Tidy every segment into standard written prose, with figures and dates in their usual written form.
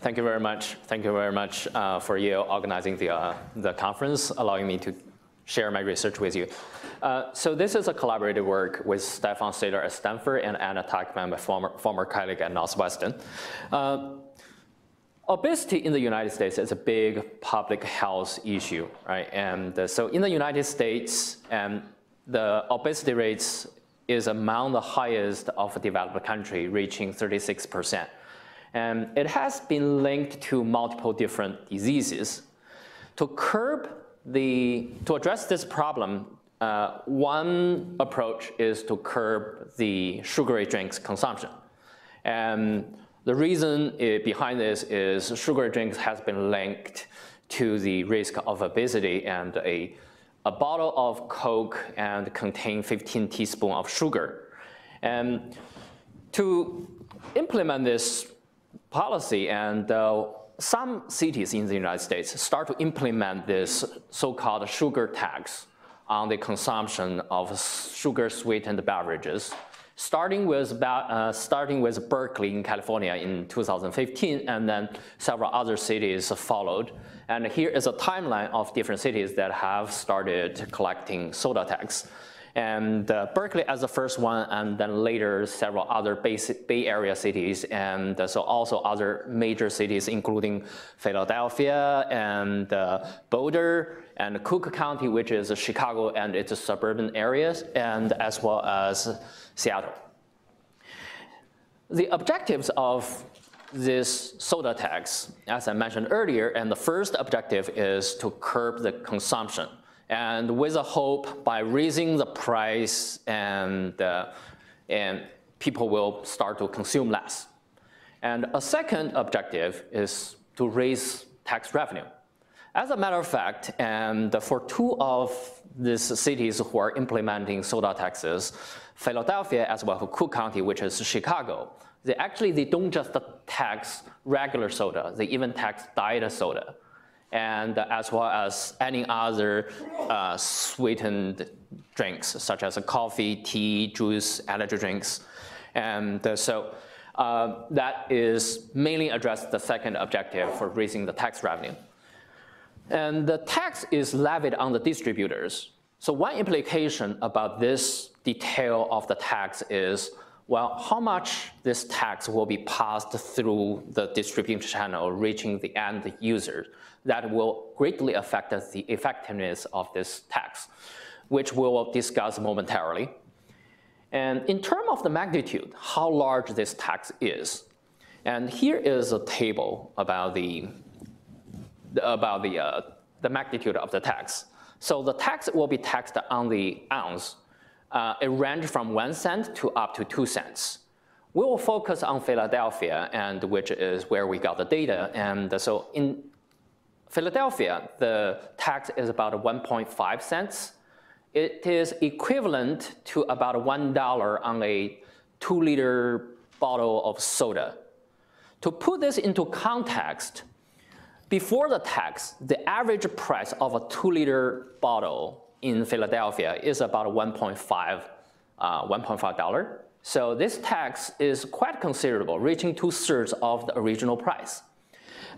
Thank you very much. Thank you very much for you organizing the conference, allowing me to share my research with you. So this is a collaborative work with Stefan Sater at Stanford and Anna Tachman, my former colleague at Northwestern. Obesity in the United States is a big public health issue, right? And so in the United States, the obesity rates is among the highest of a developed country, reaching 36%. And it has been linked to multiple different diseases. To address this problem, one approach is to curb the sugary drinks consumption. And the reason behind this is sugary drinks has been linked to the risk of obesity, and a bottle of Coke and contain 15 teaspoons of sugar. And to implement this policy, and some cities in the United States start to implement this so-called sugar tax on the consumption of sugar-sweetened beverages, starting with Berkeley in California in 2015, and then several other cities followed. And here is a timeline of different cities that have started collecting soda tax. And Berkeley as the first one, and then later several other Bay Area cities, and so also other major cities, including Philadelphia and Boulder and Cook County, which is Chicago and its suburban areas, and as well as Seattle. The objectives of this soda tax, as I mentioned earlier, and the first objective is to curb the consumption, and with a hope by raising the price and people will start to consume less. And a second objective is to raise tax revenue. As a matter of fact, and for two of these cities who are implementing soda taxes, Philadelphia as well as Cook County, which is Chicago, they don't just tax regular soda, they even tax diet soda, and as well as any other sweetened drinks, such as coffee, tea, juice, energy drinks. And so that is mainly addressed the second objective for raising the tax revenue. And the tax is levied on the distributors. So one implication about this detail of the tax is, well, how much this tax will be passed through the distribution channel reaching the end user. That will greatly affect the effectiveness of this tax, which we will discuss momentarily. And in terms of the magnitude, how large this tax is. And here is a table about the magnitude of the tax. So the tax will be taxed on the ounce. It ranges from 1 cent to up to 2 cents. We will focus on Philadelphia, and which is where we got the data. And so in Philadelphia, the tax is about 1.5 cents. It is equivalent to about $1 on a 2-liter bottle of soda. To put this into context, before the tax, the average price of a 2-liter bottle in Philadelphia is about $1.5. So this tax is quite considerable, reaching 2/3 of the original price.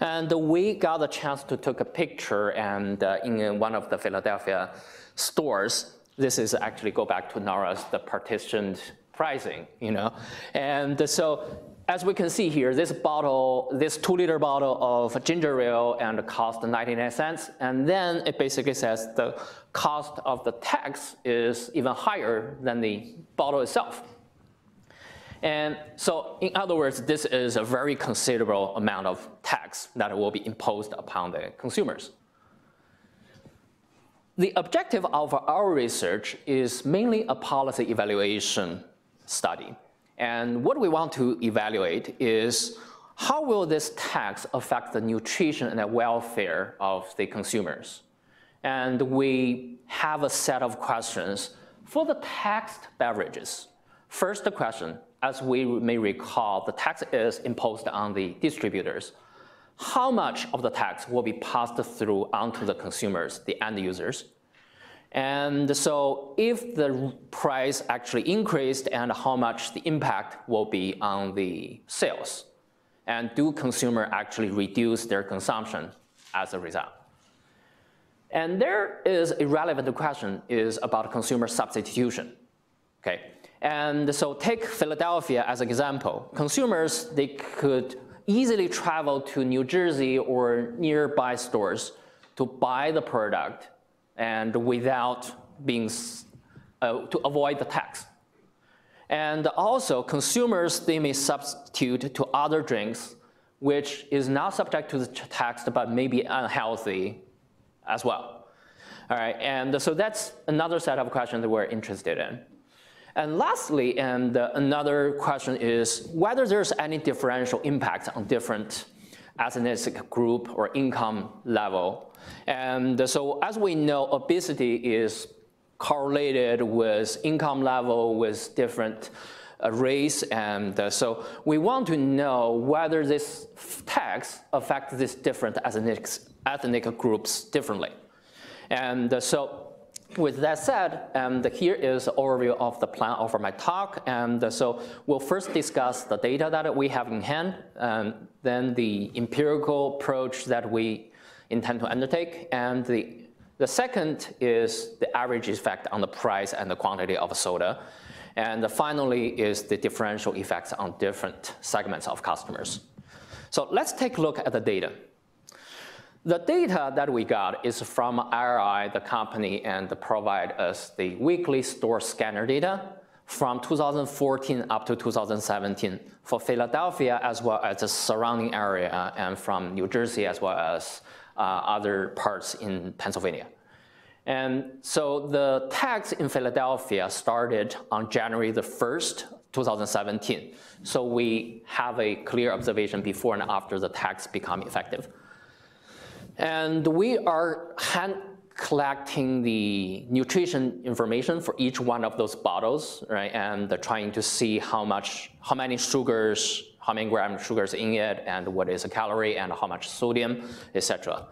And we got a chance to take a picture, and in one of the Philadelphia stores. This is actually go back to Nara's the partitioned pricing, you know. And so as we can see here, this 2-liter bottle of ginger ale and cost 99 cents. And then it basically says the cost of the tax is even higher than the bottle itself. And so in other words, this is a very considerable amount of tax that will be imposed upon the consumers. The objective of our research is mainly a policy evaluation study. And what we want to evaluate is how will this tax affect the nutrition and the welfare of the consumers? And we have a set of questions for the taxed beverages. First question, as we may recall, the tax is imposed on the distributors. How much of the tax will be passed through onto the consumers, the end users? And so if the price actually increased, and how much the impact will be on the sales. And do consumers actually reduce their consumption as a result? And there is a relevant question is about consumer substitution, okay? And so take Philadelphia as an example. Consumers, they could easily travel to New Jersey or nearby stores to buy the product and without being, to avoid the tax. And also consumers, they may substitute to other drinks, which is not subject to the tax, but maybe unhealthy as well. All right, and so that's another set of questions that we're interested in. And lastly, another question is whether there's any differential impact on different ethnic group or income level. And so as we know, obesity is correlated with income level, with different race, and so we want to know whether this tax affects these different ethnic groups differently. And so with that said, here is an overview of the plan of my talk. And so we'll first discuss the data that we have in hand, and then the empirical approach that we intend to undertake, and the second is the average effect on the price and the quantity of soda. And finally is the differential effects on different segments of customers. So let's take a look at the data. The data that we got is from IRI, the company, and provide us the weekly store scanner data from 2014 up to 2017 for Philadelphia as well as the surrounding area, and from New Jersey as well as other parts in Pennsylvania. And so the tax in Philadelphia started on January the 1st, 2017. So we have a clear observation before and after the tax become effective. And we are hand collecting the nutrition information for each one of those bottles, right? And trying to see how many sugars, how many grams of sugars in it, and what is a calorie, and how much sodium, etc.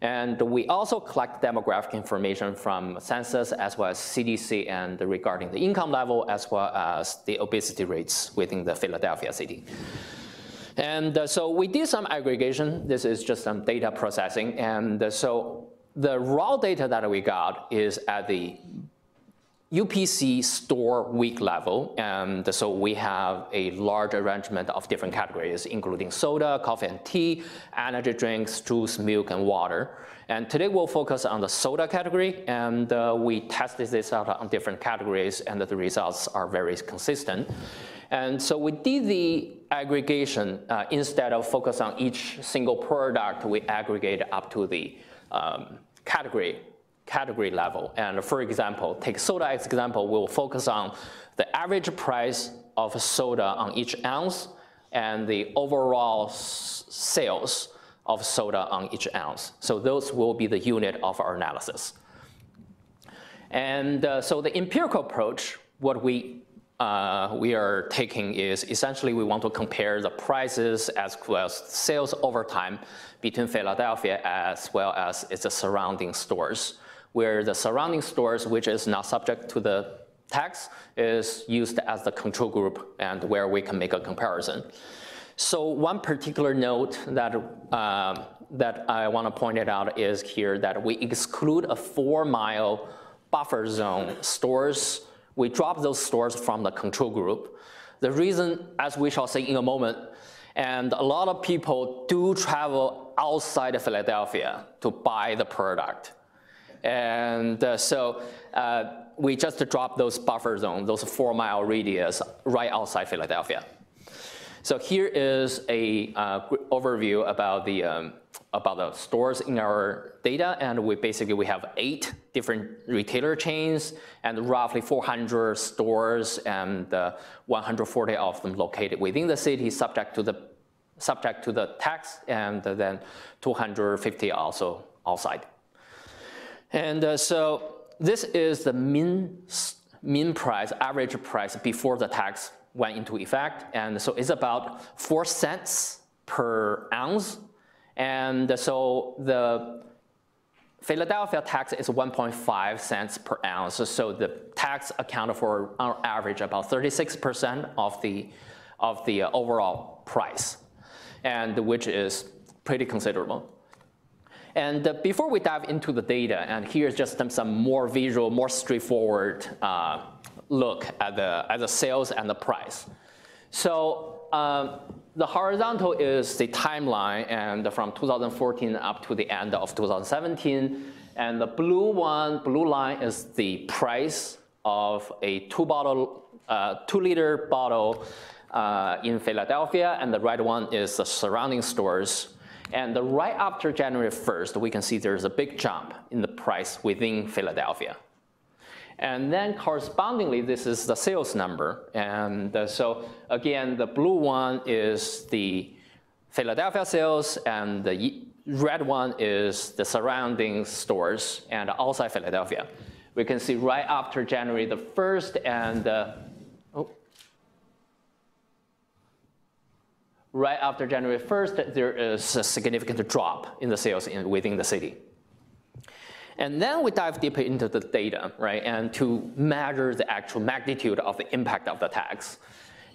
And we also collect demographic information from census as well as CDC, and regarding the income level as well as the obesity rates within the Philadelphia city. And so we did some aggregation. This is just some data processing. And so the raw data that we got is at the UPC store week level. And so we have a large arrangement of different categories, including soda, coffee and tea, energy drinks, juice, milk, and water. And today we'll focus on the soda category, and we tested this out on different categories, and the results are very consistent. And so we did the aggregation instead of focus on each single product, we aggregate up to the category level. And for example, take soda as example, we'll focus on the average price of soda on each ounce and the overall sales of soda on each ounce. So those will be the unit of our analysis. And so the empirical approach, what we are taking is essentially we want to compare the prices as well as sales over time between Philadelphia as well as its surrounding stores, where the surrounding stores, which is not subject to the tax, is used as the control group and where we can make a comparison. So one particular note that I want to point it out is here that we exclude a 4-mile buffer zone stores. We drop those stores from the control group. The reason, as we shall say in a moment, and a lot of people do travel outside of Philadelphia to buy the product. And so we just drop those buffer zones, those 4-mile radius right outside Philadelphia. So here is a overview about the stores in our data, and we have 8 different retailer chains and roughly 400 stores, and 140 of them located within the city, subject to the tax, and then 250 also outside. And so this is the mean price, average price before the tax went into effect, and so it's about 4 cents per ounce. And so the Philadelphia tax is 1.5 cents per ounce. So the tax accounted for, on average, about 36% of the overall price. and which is pretty considerable. And before we dive into the data, and here's just some more visual, more straightforward look at the sales and the price. So the horizontal is the timeline, and from 2014 up to the end of 2017. And the blue line is the price of a 2-liter bottle in Philadelphia, and the red one is the surrounding stores. And right after January 1st, we can see there's a big jump in the price within Philadelphia. And then correspondingly, this is the sales number. And so again, the blue one is the Philadelphia sales, and the red one is the surrounding stores and outside Philadelphia. We can see right after January the 1st and right after January 1st, there is a significant drop in the sales within the city. And then we dive deeper into the data, right, and to measure the actual magnitude of the impact of the tax.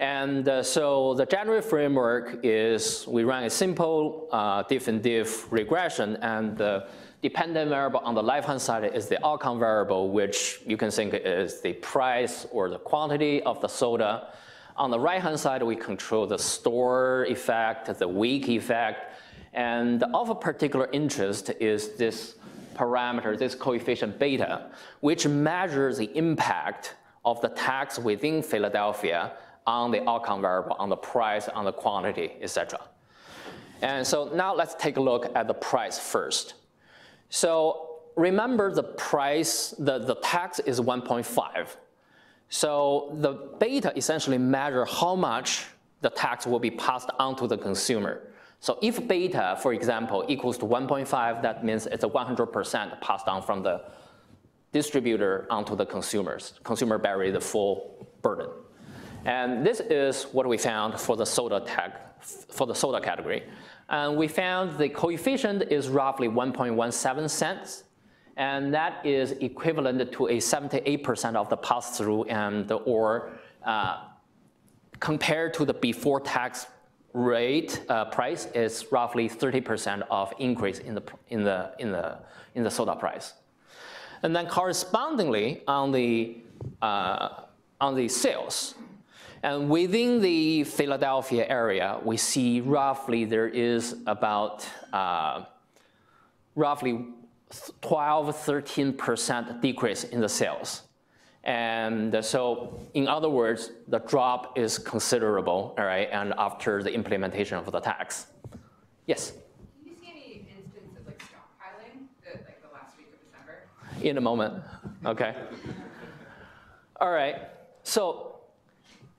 And so the January framework is we run a simple diff and diff regression, and the dependent variable on the left-hand side is the outcome variable, which you can think is the price or the quantity of the soda. On the right-hand side, we control the store effect, the week effect, and of a particular interest is this parameter, this coefficient beta, which measures the impact of the tax within Philadelphia on the outcome variable, on the price, on the quantity, etc. And so now let's take a look at the price first. So remember the price, the tax is 1.5. So the beta essentially measures how much the tax will be passed on to the consumer. So if beta, for example, equals to 1.5, that means it's a 100% passed on from the distributor onto the consumers. Consumer bear the full burden. And this is what we found for the soda category. And we found the coefficient is roughly 1.17 cents. And that is equivalent to a 78% of the pass-through, and or compared to the before tax rate price is roughly 30% of increase in the soda price. And then correspondingly on the sales, and within the Philadelphia area, we see roughly there is about roughly 12–13% decrease in the sales. And so, in other words, the drop is considerable, all right, and after the implementation of the tax. Yes? Can you see any instance of like stockpiling, like the last week of December? In a moment, okay. All right, so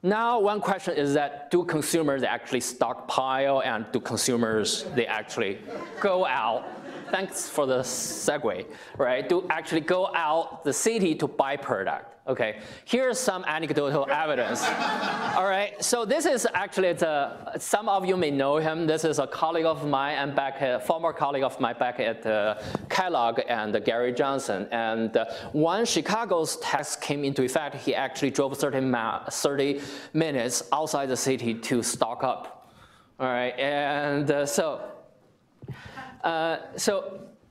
now one question is that do consumers actually stockpile, and do consumers, they actually go out? Thanks for the segue, right? To actually go out the city to buy product. Okay, here's some anecdotal evidence. All right, so this is actually, some of you may know him. This is a colleague of mine and former colleague of mine back at Kellogg, and Gary Johnson. And when Chicago's tax came into effect, he actually drove 30 minutes outside the city to stock up. All right, and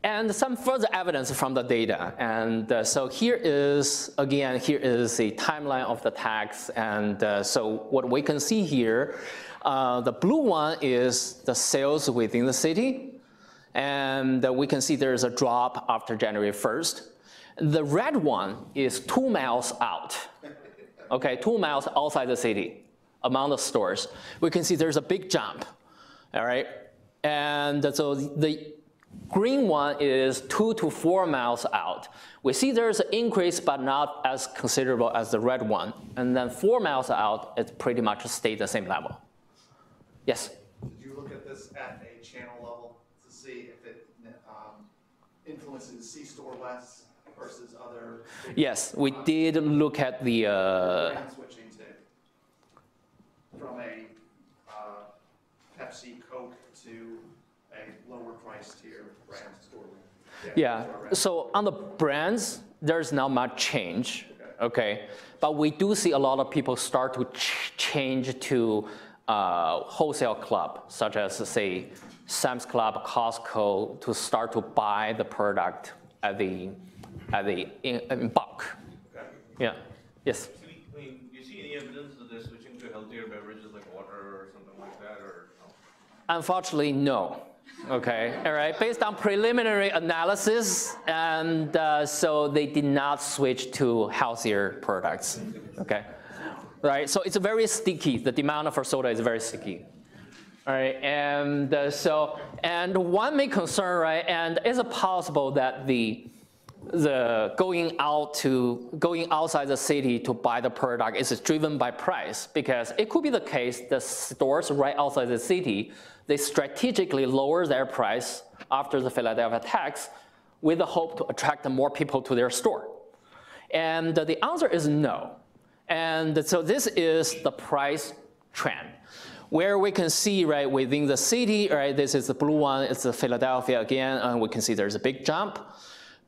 and some further evidence from the data. And so here is the timeline of the tax. And so what we can see here, the blue one is the sales within the city. And we can see there's a drop after January 1st. The red one is 2 miles out. Okay, 2 miles outside the city, among the stores. We can see there's a big jump, all right? And so the green one is 2 to 4 miles out. We see there's an increase, but not as considerable as the red one. And then 4 miles out, it pretty much stayed the same level. Yes? Did you look at this at a channel level to see if it influences C-store less versus other? Yes, we did look at the brand switching from a Pepsi, Coke to a lower price tier brand store. Yeah, so on the brands, there's not much change, okay? But we do see a lot of people start to change to wholesale club, such as say Sam's Club, Costco, to start to buy the product in bulk. Okay. Yeah. Yes. I mean, do you see any evidence that they're switching to healthier beverages like water or something like that, or no? Unfortunately, no. Okay, all right, based on preliminary analysis, and so they did not switch to healthier products, okay? Right, so it's very sticky. The demand for soda is very sticky. All right, and and one main concern, right, and is it possible that the going outside the city to buy the product is driven by price? Because it could be the case the stores right outside the city, they strategically lower their price after the Philadelphia tax with the hope to attract more people to their store. And the answer is no. And so this is the price trend, where we can see, right, within the city, right, this is the blue one, it's the Philadelphia again, and we can see there's a big jump.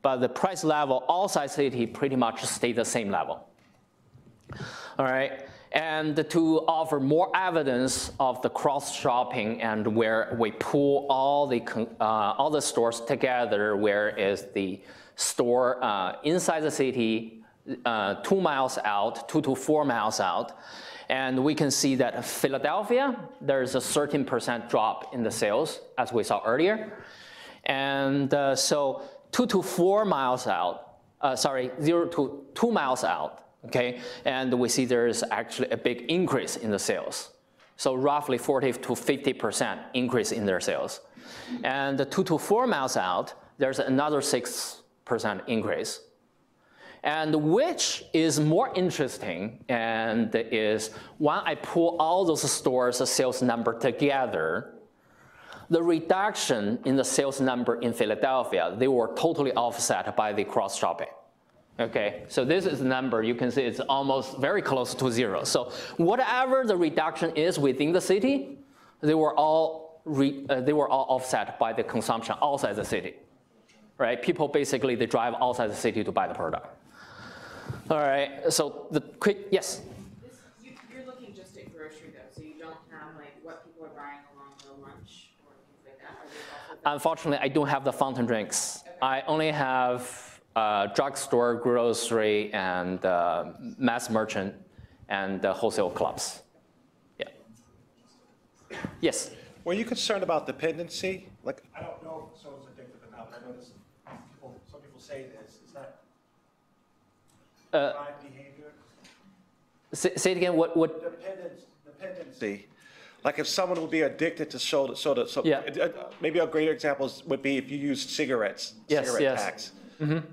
But the price level outside city pretty much stay the same level. All right, and to offer more evidence of the cross-shopping and where we pull all the stores together, where is the store inside the city 2 miles out, 2 to 4 miles out, and we can see that Philadelphia, there's a 13% drop in the sales, as we saw earlier, and so 2 to 4 miles out, 0 to 2 miles out, okay? And we see there's actually a big increase in the sales. So roughly 40 to 50% increase in their sales. And 2 to 4 miles out, there's another 6% increase. And which is more interesting and is when I pull all those stores' sales number together, the reduction in the sales number in Philadelphia, they were totally offset by the cross-shopping. Okay, so this is the number, you can see it's almost very close to 0. So whatever the reduction is within the city, they were all offset by the consumption outside the city. Right, people basically, they drive outside the city to buy the product. All right, so the quick, yes? You're looking just at grocery though, so you don't have like what people are buying along their lunch or things like that? Are they also Unfortunately, I don't have the fountain drinks. Okay. I only have drugstore, grocery, and mass merchant, and wholesale clubs. Yeah. Yes? Were you concerned about dependency? Like, I don't know if someone's addicted or not, but I know some people say this. Is that right behavior? Say it again, what? Dependency. Like if someone would be addicted to soda, yeah. Maybe a greater example would be if you used cigarettes, cigarette tax. Mm-hmm. Are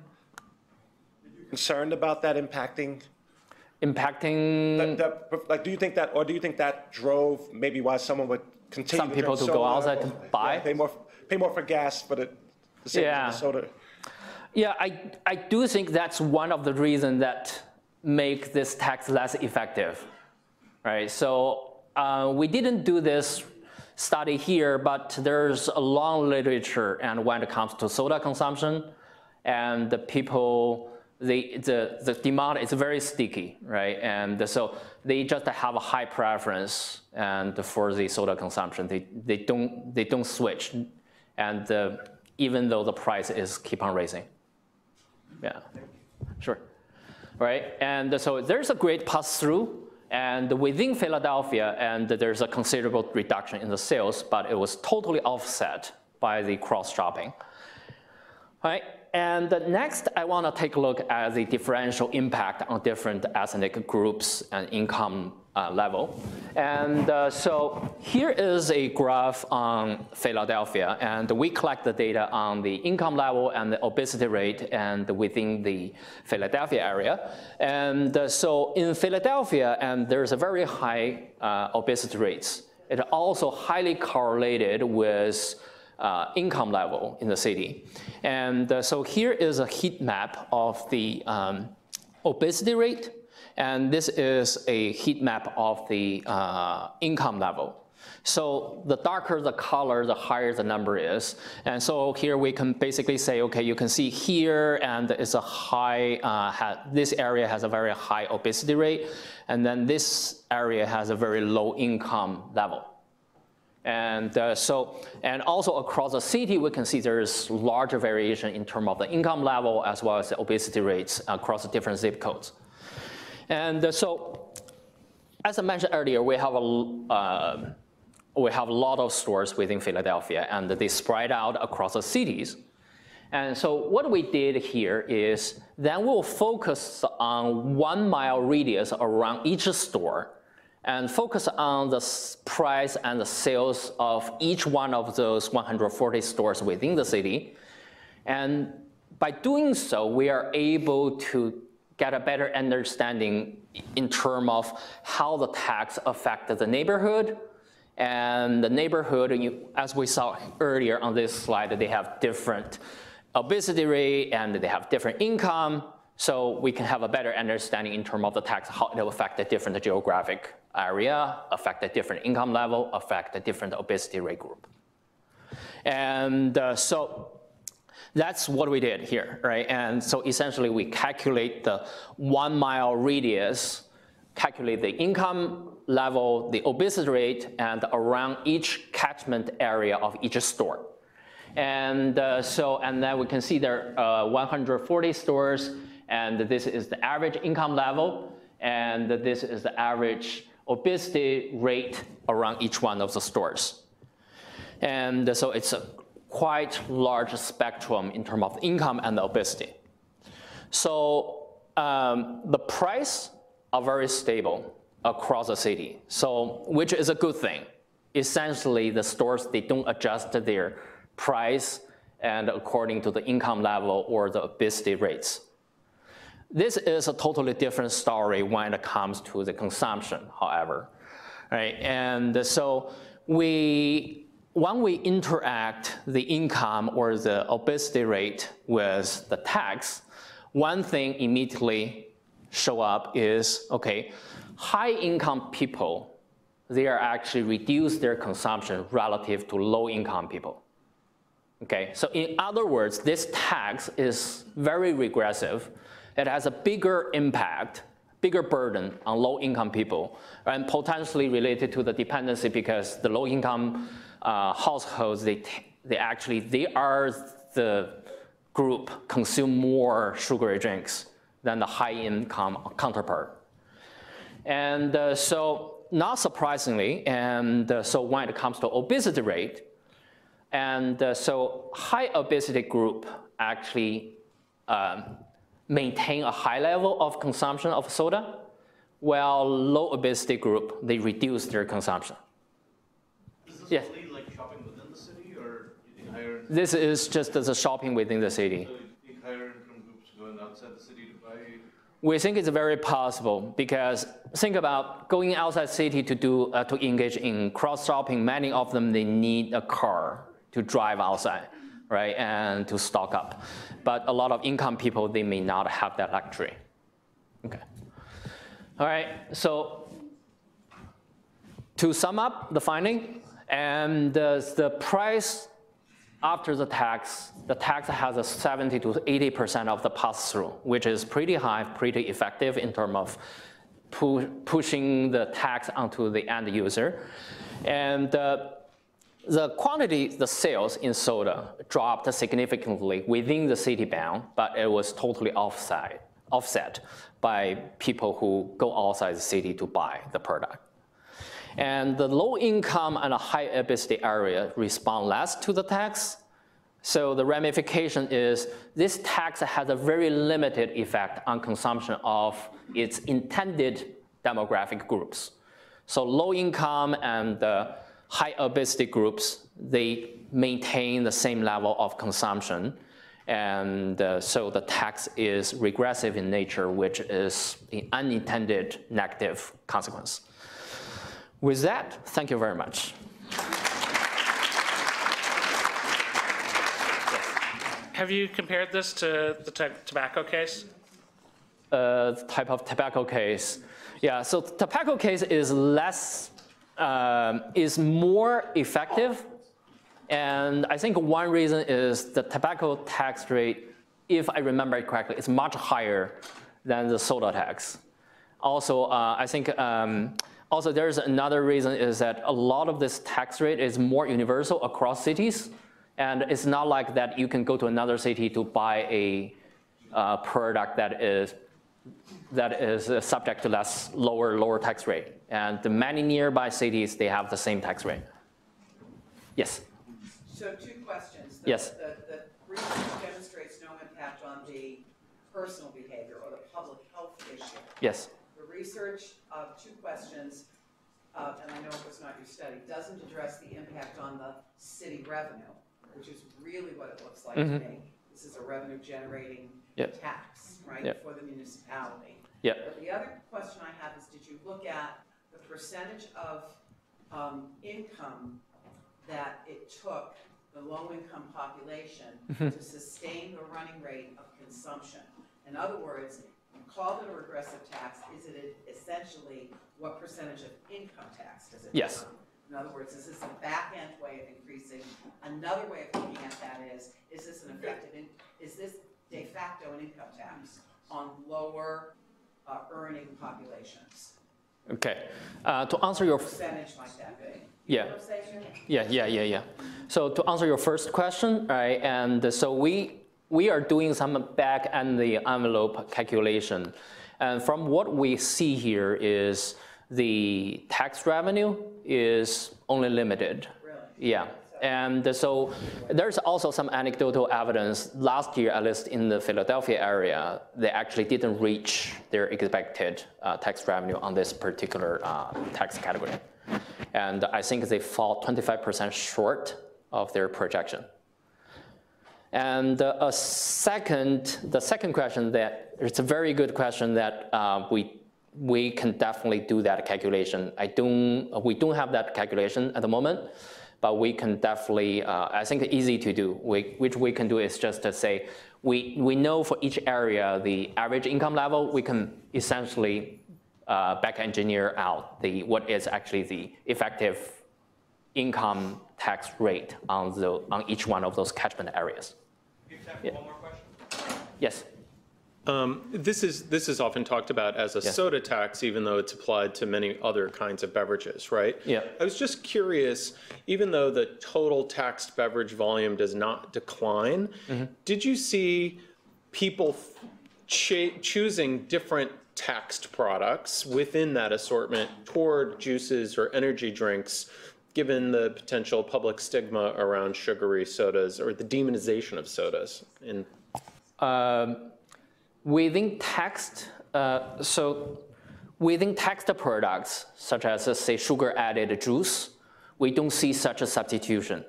you concerned about that impacting? Like, do you think that, or do you think that drove maybe why someone would continue some people to go outside to buy? Yeah, pay more for gas for the same soda. Yeah, I do think that's one of the reasons that make this tax less effective, right? So we didn't do this study here, but there's a long literature, and when it comes to soda consumption, and the people, the demand is very sticky, right? And so they just have a high preference and for the soda consumption. They don't switch, and even though the price is keep on raising. Yeah, sure, right? And so there's a great pass-through, and within Philadelphia, and there's a considerable reduction in the sales, but it was totally offset by the cross-shopping. Right? And next, I want to take a look at the differential impact on different ethnic groups and income level. And so here is a graph on Philadelphia, and we collect the data on the income level and the obesity rate and within the Philadelphia area. And so in Philadelphia, and there's a very high obesity rates. It also highly correlated with income level in the city. And so here is a heat map of the obesity rate, and this is a heat map of the income level. So the darker the color, the higher the number is. And so here we can basically say, okay, you can see here, and it's a high, this area has a very high obesity rate, and then this area has a very low income level. And and also across the city, we can see there's larger variation in terms of the income level as well as the obesity rates across the different zip codes. And so, as I mentioned earlier, we have a lot of stores within Philadelphia, and they spread out across the cities. And so what we did here is then we'll focus on 1 mile radius around each store and focus on the price and the sales of each one of those 140 stores within the city. And by doing so, we are able to get a better understanding in terms of how the tax affected the neighborhood. And the neighborhood, as we saw earlier on this slide, they have different obesity rate and they have different income. So we can have a better understanding in terms of the tax, how it will affect the different geographic area, affect the different income level, affect the different obesity rate group. And so that's what we did here, right? And so essentially we calculate the 1 mile radius, calculate the income level, the obesity rate, and around each catchment area of each store. And and then we can see there are 140 stores, and this is the average income level, and this is the average obesity rate around each one of the stores. And so it's a quite large spectrum in terms of income and the obesity. So the price are very stable across the city, so which is a good thing. Essentially, the stores, they don't adjust their price and according to the income level or the obesity rates. This is a totally different story when it comes to the consumption, however, right? And so when we interact the income or the obesity rate with the tax, one thing immediately show up is, okay, high income people, they are actually reduce their consumption relative to low income people. Okay, so in other words, this tax is very regressive. It has a bigger impact, bigger burden on low income people, and potentially related to the dependency, because the low income households, they are the group consume more sugary drinks than the high income counterpart. And so not surprisingly, and so when it comes to obesity rate, and so high obesity group actually maintain a high level of consumption of soda, while low obesity group, they reduce their consumption. Is this yes. only like shopping within the city, or you think higher? This is just the shopping within the city. So you think higher income groups going outside the city to buy? We think it's very possible, because think about going outside city to do to engage in cross shopping. Many of them, they need a car to drive outside, right, and to stock up. But a lot of income people, they may not have that luxury. Okay. All right, so to sum up the finding, and the price after the tax has a 70 to 80% of the pass-through, which is pretty high, pretty effective in terms of pushing the tax onto the end user. And the quantity, the sales in soda dropped significantly within the city bound, but it was totally offset by people who go outside the city to buy the product. And the low income and high obesity area respond less to the tax. So the ramification is this tax has a very limited effect on consumption of its intended demographic groups. So low income and high obesity groups, they maintain the same level of consumption. And so the tax is regressive in nature, which is an unintended negative consequence. With that, thank you very much. Have you compared this to the tobacco case? Type of tobacco case. Yeah, so tobacco case is less is more effective. And I think one reason is the tobacco tax rate, if I remember it correctly, is much higher than the soda tax. Also, I think also there's another reason is that a lot of this tax rate is more universal across cities. And it's not like that you can go to another city to buy a product that is subject to lower tax rate. And the many nearby cities, they have the same tax rate. Yes? So 2 questions. Yes. The research demonstrates no impact on the personal behavior or the public health issue. Yes. The research of 2 questions, and I know it was not your study, doesn't address the impact on the city revenue, which is really what it looks like to me. This is a revenue generating tax, right, for the municipality. But the other question I have is, did you look at the percentage of income that it took the low-income population to sustain the running rate of consumption? In other words, you called it a regressive tax. Is it essentially what percentage of income tax does it Yes. become? In other words, is this a back-end way of increasing? Another way of looking at that is this an effective, is this de facto an income tax on lower earning populations? Okay. To answer your Percentage might that be? Yeah. You know what I'm saying? Yeah. So to answer your first question, right, and so we are doing some back and the envelope calculation. And from what we see here is the tax revenue is only limited. Really? Yeah. And so there's also some anecdotal evidence. Last year, at least in the Philadelphia area, they actually didn't reach their expected tax revenue on this particular tax category. And I think they fall 25% short of their projection. And the second question that, it's a very good question that we can definitely do that calculation. We don't have that calculation at the moment, but we can definitely, I think easy to do, which we can do is just to say, we know for each area, the average income level, we can essentially back engineer out what is actually the effective income tax rate on each one of those catchment areas. Do you have time for one more question? Yes. This is often talked about as a soda tax, even though it's applied to many other kinds of beverages, right? Yeah. I was just curious, even though the total taxed beverage volume does not decline, did you see people choosing different taxed products within that assortment toward juices or energy drinks, given the potential public stigma around sugary sodas or the demonization of sodas? Within taxed, within taxed products, such as, say, sugar-added juice, we don't see such a substitution.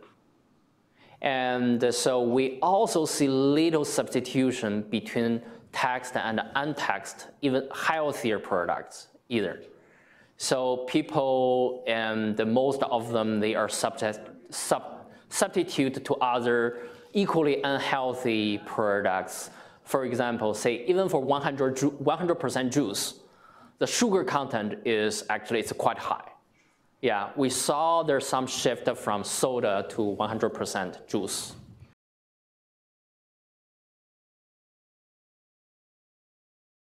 And so we also see little substitution between taxed and untaxed, even healthier products either. So people, and most of them, they are substitute to other equally unhealthy products. For example, say even for 100% juice, the sugar content is actually quite high. Yeah, we saw there's some shift from soda to 100% juice.